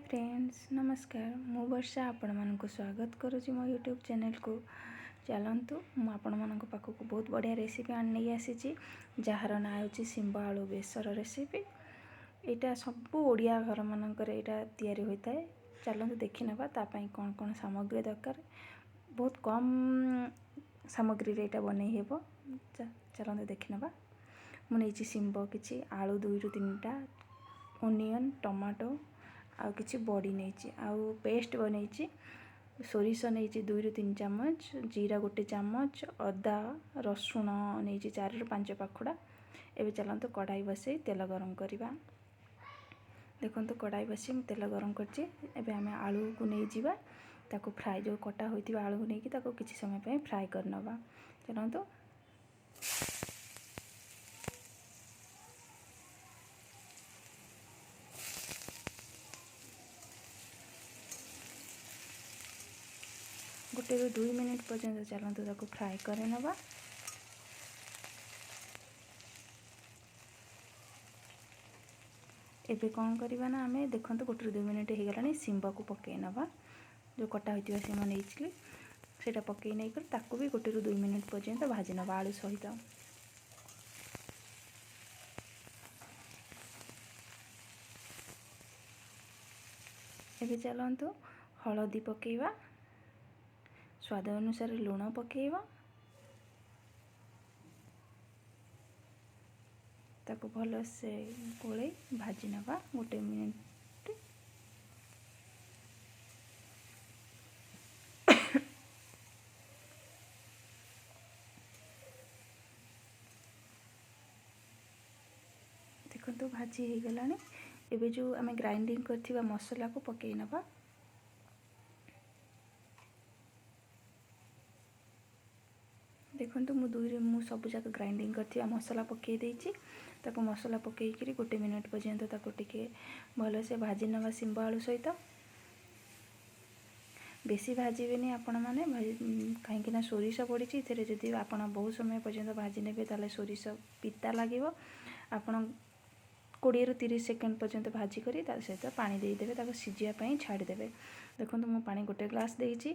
Friends नमस्कार मु वर्षा आपण मानक स्वागत करुँच मो यूट्यूब चैनल को। चलतु आपण पाखक बहुत बढ़िया रेसिपी नहीं आसी जार ना हो शिंब आलू बेसर रेसिपी। यहाँ सब ओडिया घर मानक या होता है। चलतु देखी ना तापाई कौन कौन सामग्री दरकार। बहुत कम सामग्री यहाँ बन हेब। चलतु देखी ना मुझे शिंब कि आलू 2 ରୁ 3टा ओनियन टमाटो आउ किछि बड़ी नहीं आउ पेस्ट बनई सोरिष नहीं 2 ରୁ 3 चामच जीरा 1 चामच अदा रसुण नहीं 4 ରୁ 5 पाखुड़ा। एवं चलते कढ़ाई बसई तेल गरम करवा। देखो कढ़ाई बस तेल गरम कर आलू को नहीं जावा ताको फ्राए जो कटा होता आलू को लेकिन किसी समय फ्राए करनवा। चलतु गोटे 2 मिनिट पर्यंत चलतु ताको फ्राए कर नवा। एबे कौन करवा ना आमे देखो गोटे 2 मिनिट हो गला शिंब को पकई नवा। जो कटा होता सीम नहीं सेटा पकई नहीं कर ताकू भी गोटे 2 मिनिट पर्यंत भाजी नवा आलू सहित। एबे चलतु हलदी पकेवा स्वाद अनुसार लुण पकेवा ताको भल से गोले भाजी नवा गोटे मिनिट। देखो भाजी हो गला। एबे जो आमे ग्राइंडिंग करथिबा मसला को पकई नवा। देखो मु सब जाक ग्राइंडिंग करथिबा मसला पकई देछि ताको मसला पकई करी गोटे मिनिट पर्यंत ताको टिके भल से भाजी नवा शिंब आलू सहित। बेसी भाजबेनी आपण माने कहीं सोरिष पड़ी जदि आप बहुत समय पर्यंत भाजी ने ताले सोरिष पिता लगे। आपण 20 ରୁ 30 सेकेंड पर्यंत भाजी करी तार सहित पानी देदेवे ताको सिझापी छाड़देवे। देखो मु पानी गोटे ग्लास देइछि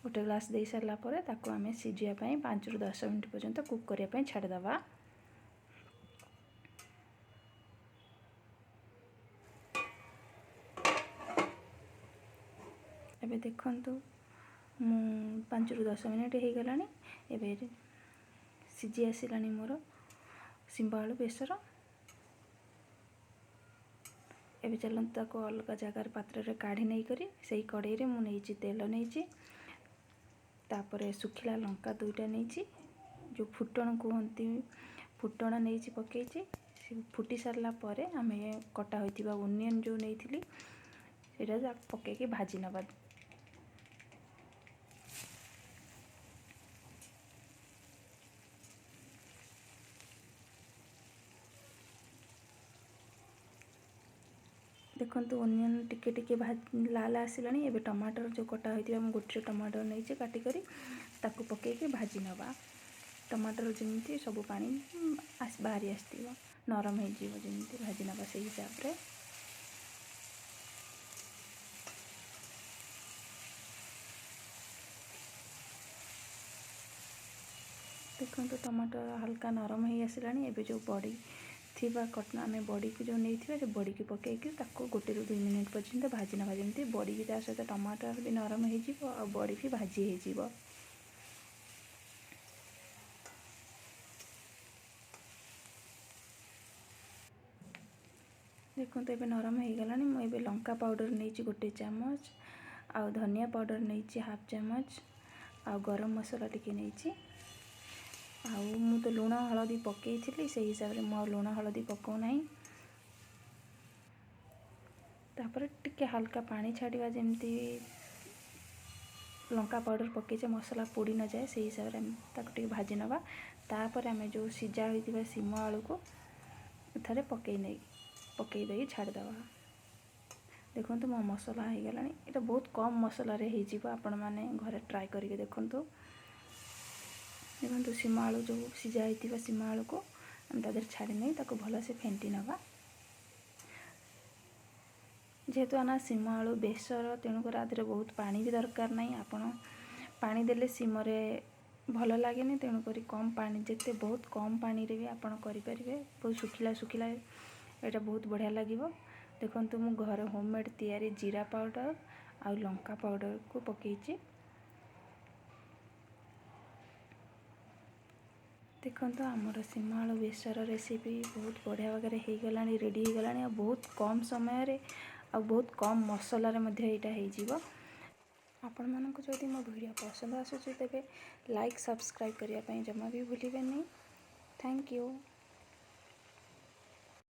गोटे ग्लास दे सारा पर ताको आमे सिझापी 5 ରୁ 10 मिनट पर्यंत कुक करने छाड़देवा। एबे देखंतु मु 5 ରୁ 10 मिनट हो गला। एबे सिझी आसिलानी मोर शिंब आलू बेसर। एबे चलते ताको अलग जगार पात्र रे काढ़ी नहीं करी सही कड़ाई रे मु नहीं तेल नहीं तापर सुखिला लंका 2टा नहीं जो फुटण कहती फुटण नहीं पकई फुटी सारा पर आम कटा होता ओनियन जो नहीं सेटा पकईकी भाजी नवा। देखो ओनियन टिके टिके लाल आसिलानी। एबे टमाटर जो कटा होता गोटे टमाटर नहीं काटिक ताकू पकईकी भाजी नवा। टमाटर जमी सब पानी बाहरी आसो नरम होमी भाजी नवा से हिसाब से। देखो टमाटर हल्का नरम हो आसिलानी। एबे जो बड़ी थिबा कटना आम बड़ी को जो नहीं जो बड़ी की पकईकी ताको गोटे 2 मिनिट पर्यंत भाजी नवा जमी बड़ी भी तार सहित टमाटर भी नरम हो बड़ी भी भाजी हो। देखो ये नरम हो गला। मुझे लंका पाउडर नहीं गोटे चामच आ धनिया पाउडर नहीं हाफ चामच आ गरम मसला टिके नहीं मु तो लुण हलदी पकई थी से हिसाब से मु लुण हलदी पकाऊ ना। तापर टिके हल्का पानी छाड़ा जमती लंका पाउडर पकईचे मसला पोड़ी न जाए से हिसाब से भाजी नवा। तापर आम जो सिझा होता शिम आलू को एथारे पकई दे छाड़देवा। देखो मो मसला हो गला। ये बहुत कम मसला आपण मैंने घरे ट्राए करके देखु। देखो शिम आलू जो सिझा होता शिम आलू को आम तादेह छाड़ी नहीं भल से फेंटी नवा। जेहेतु आना सीम आलू बेसर तेणुकर आधे बहुत पानी भी दरकार नहीं। आपण पानी देले सीमरे भल लगे तेणुक कम पानी जिते बहुत कम पानी रे भी आपण करें बहुत सुखिला सुखिला यहाँ बहुत बढ़िया लगे। देखो मु घर होममेड तैयारी जीरा पाउडर आ लंका पाउडर को पकईची। देखो आमर सीम आलू बेसर रेसिपी बहुत बढ़िया भाव हो गला रेडी हो गला बहुत कम समय रे आ बहुत कम मसला यहाँ आपण मानक जदि मो वीडियो पसंद आसूँ तेबे लाइक सब्सक्राइब करने जमा भी भूलिए नहीं। Thank you.